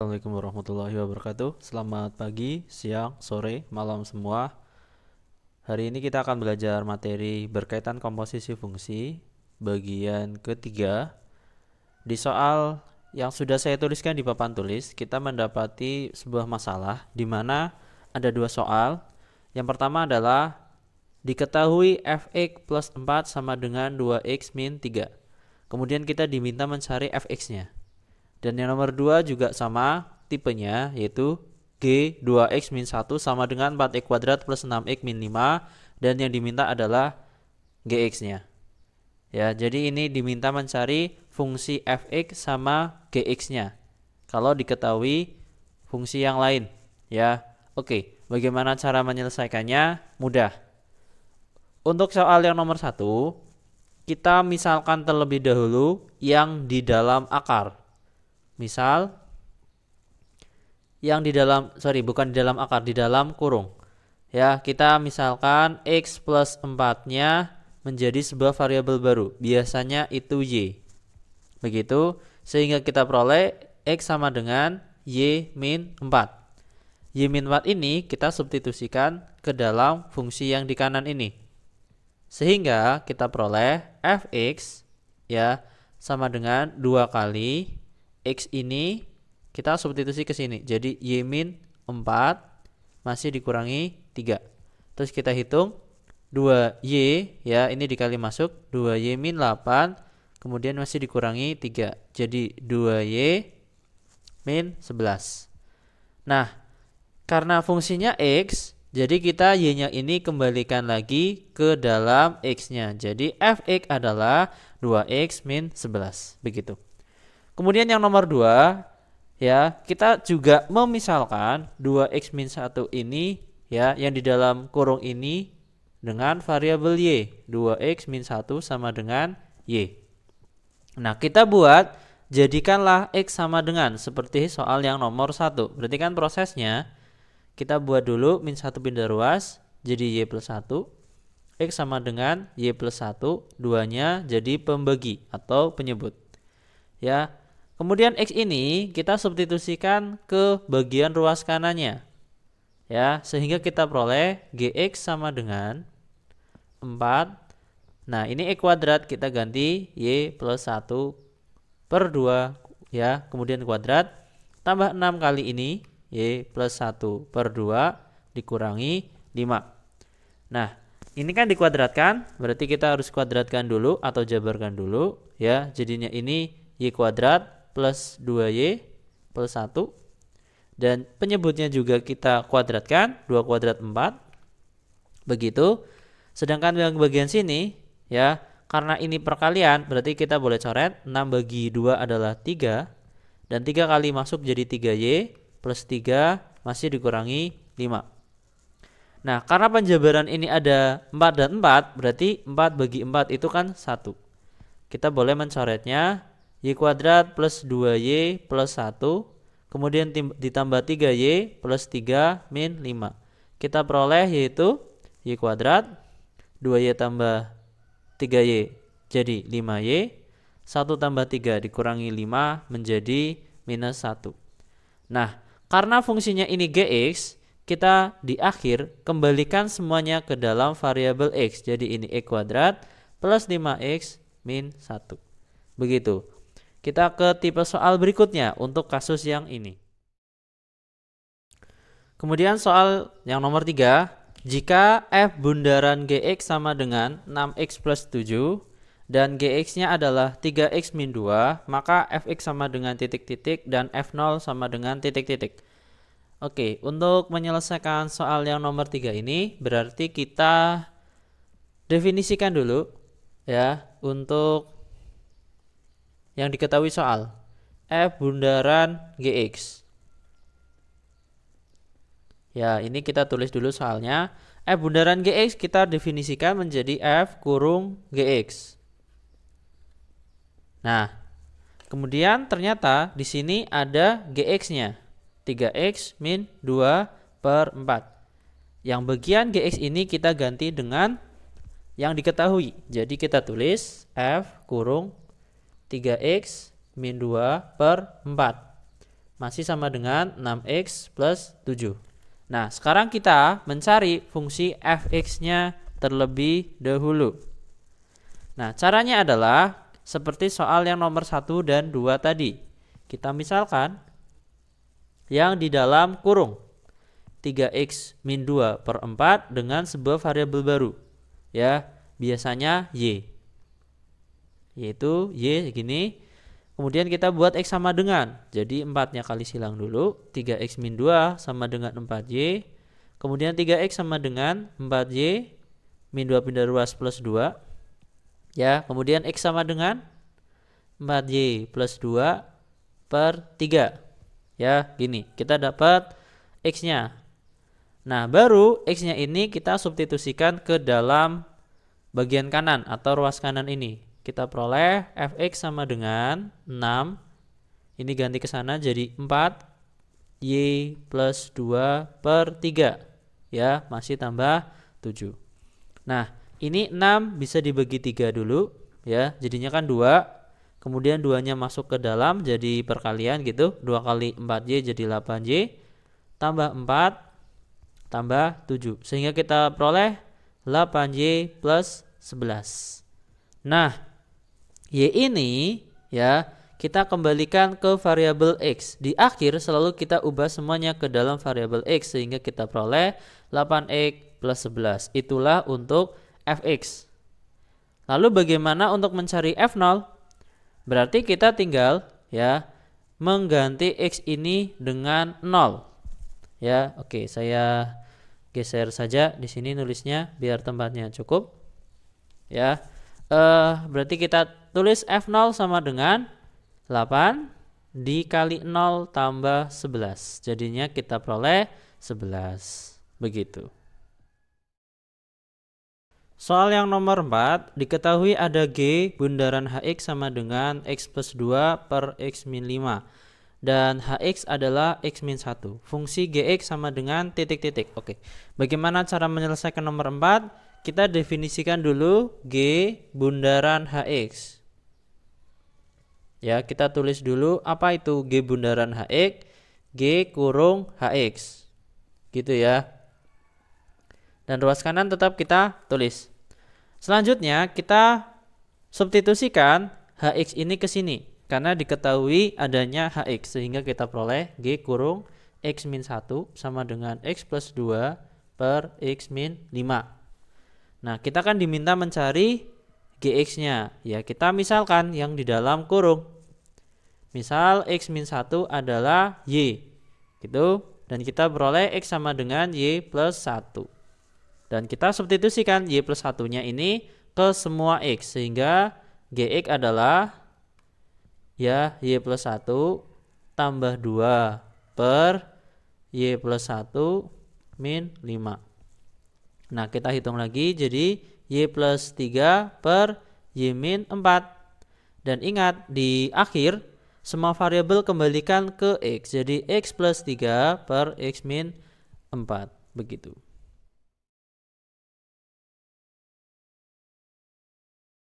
Assalamualaikum warahmatullahi wabarakatuh. Selamat pagi, siang, sore, malam semua. Hari ini kita akan belajar materi berkaitan komposisi fungsi bagian ketiga. Di soal yang sudah saya tuliskan di papan tulis, kita mendapati sebuah masalah di mana ada dua soal. Yang pertama adalah diketahui fx plus 4 sama dengan 2x min 3. Kemudian kita diminta mencari fx-nya. Dan yang nomor 2 juga sama tipenya, yaitu G 2x min 1 sama dengan 4x kuadrat plus 6x min 5. Dan yang diminta adalah Gx-nya. Ya, jadi ini diminta mencari fungsi fx sama Gx-nya. Kalau diketahui fungsi yang lain. Ya, oke. Bagaimana cara menyelesaikannya? Mudah. Untuk soal yang nomor 1, kita misalkan terlebih dahulu yang di dalam akar. Misal yang di dalam, bukan di dalam akar, di dalam kurung. Ya, kita misalkan x plus 4-nya menjadi sebuah variabel baru. Biasanya itu y. Begitu, sehingga kita peroleh x sama dengan y min 4. Y min 4 ini kita substitusikan ke dalam fungsi yang di kanan ini. Sehingga kita peroleh fx ya sama dengan 2 kali X ini kita substitusi ke sini. Jadi Y min 4 masih dikurangi 3. Terus kita hitung 2Y ya, ini dikali masuk 2Y min 8, kemudian masih dikurangi 3. Jadi 2Y min 11. Nah, karena fungsinya X, jadi kita Y-nya ini kembalikan lagi ke dalam X-nya. Jadi Fx adalah 2X min 11. Begitu. Kemudian yang nomor 2, ya, kita juga memisalkan 2x min 1 ini ya, yang di dalam kurung ini dengan variabel y. 2x min 1 sama dengan y. Nah, kita buat jadikanlah x sama dengan seperti soal yang nomor 1. Berarti kan prosesnya kita buat dulu min 1 pindah ruas jadi y plus 1. X sama dengan y plus 1, 2-nya jadi pembagi atau penyebut. Ya. Kemudian X ini kita substitusikan ke bagian ruas kanannya. Ya, sehingga kita peroleh Gx sama dengan 4. Nah, ini Y kuadrat kita ganti Y plus 1 per 2. Ya, kemudian kuadrat. Tambah 6 kali ini Y plus 1 per 2 dikurangi 5. Nah, ini kan dikuadratkan. Berarti kita harus kuadratkan dulu atau jabarkan dulu. Ya, jadinya ini Y kuadrat plus 2y plus 1. Dan penyebutnya juga kita kuadratkan, 2 kuadrat 4. Begitu. Sedangkan yang bagian sini, ya, karena ini perkalian, berarti kita boleh coret 6 bagi 2 adalah 3. Dan 3 kali masuk jadi 3y plus 3 masih dikurangi 5. Nah, karena penjabaran ini ada 4 dan 4, berarti 4 bagi 4 itu kan 1. Kita boleh mencoretnya y kuadrat plus 2y plus 1, kemudian ditambah 3y plus 3 min 5. Kita peroleh yaitu y kuadrat, 2y tambah 3y jadi 5y, 1 tambah 3 dikurangi 5 menjadi minus 1. Nah, karena fungsinya ini gx, kita di akhir kembalikan semuanya ke dalam variabel x. Jadi ini y kuadrat plus 5x min 1. Begitu. Kita ke tipe soal berikutnya untuk kasus yang ini. Kemudian soal yang nomor 3, jika f bundaran gx sama dengan 6x plus 7 dan gx-nya adalah 3x min 2, maka fx sama dengan titik-titik dan f0 sama dengan titik-titik. Oke, untuk menyelesaikan soal yang nomor 3 ini, berarti kita definisikan dulu ya untuk yang diketahui soal f bundaran gx. Ya, ini kita tulis dulu soalnya. F bundaran gx kita definisikan menjadi f kurung gx. Nah, kemudian ternyata di sini ada gx-nya 3x min 2 per 4. Yang bagian gx ini kita ganti dengan yang diketahui. Jadi kita tulis f kurung 3x min 2 per 4 masih sama dengan 6x plus 7. Nah, sekarang kita mencari fungsi fx-nya terlebih dahulu. Nah, caranya adalah seperti soal yang nomor 1 dan 2 tadi. Kita misalkan yang di dalam kurung 3x min 2 per 4 dengan sebuah variabel baru. Ya, biasanya y. Yaitu y segini. Kemudian kita buat x sama dengan. Jadi 4-nya kali silang dulu. 3x min 2 sama dengan 4y. Kemudian 3x sama dengan 4y. Min 2 pindah ruas plus 2. Ya, kemudian x sama dengan 4y plus 2 per 3. Ya, gini. Kita dapat x-nya. Nah, baru x-nya ini kita substitusikan ke dalam bagian kanan atau ruas kanan ini. Kita peroleh fx sama dengan 6. Ini ganti ke sana jadi 4y plus 2 per 3. Ya, masih tambah 7. Nah, ini 6 bisa dibagi 3 dulu. Ya, jadinya kan 2. Kemudian 2-nya masuk ke dalam jadi perkalian gitu. 2 kali 4y jadi 8y. Tambah 4 tambah 7. Sehingga kita peroleh 8y plus 11. Nah, y ini ya kita kembalikan ke variabel x. Di akhir selalu kita ubah semuanya ke dalam variabel x sehingga kita peroleh 8x plus 11. Itulah untuk fx. Lalu bagaimana untuk mencari f0? Berarti kita tinggal ya mengganti x ini dengan 0. Ya, oke, saya geser saja di sini nulisnya biar tempatnya cukup. Ya. Berarti kita tulis f0 sama dengan 8 dikali 0 tambah 11. Jadinya kita peroleh 11. Begitu. Soal yang nomor 4, diketahui ada G bundaran HX sama dengan X plus 2 per X min 5. Dan HX adalah X min 1. Fungsi GX sama dengan titik-titik. Oke, bagaimana cara menyelesaikan nomor 4? Kita definisikan dulu G bundaran HX. Ya, kita tulis dulu apa itu G bundaran HX. G kurung HX. Gitu ya. Dan ruas kanan tetap kita tulis. Selanjutnya kita substitusikan HX ini ke sini. Karena diketahui adanya HX. Sehingga kita peroleh G kurung X min 1 sama dengan X plus 2 per X min 5. Nah, kita kan diminta mencari GX-nya. Ya, kita misalkan yang di dalam kurung. Misal X min 1 adalah Y. Gitu. Dan kita peroleh X sama dengan Y plus 1. Dan kita substitusikan Y plus 1-nya ini ke semua X. Sehingga GX adalah ya Y plus 1 tambah 2 per Y plus 1 min 5. Nah, kita hitung lagi jadi Y plus 3 per Y min 4. Dan ingat di akhir semua variabel kembalikan ke X. Jadi X plus 3 per X min 4. Begitu.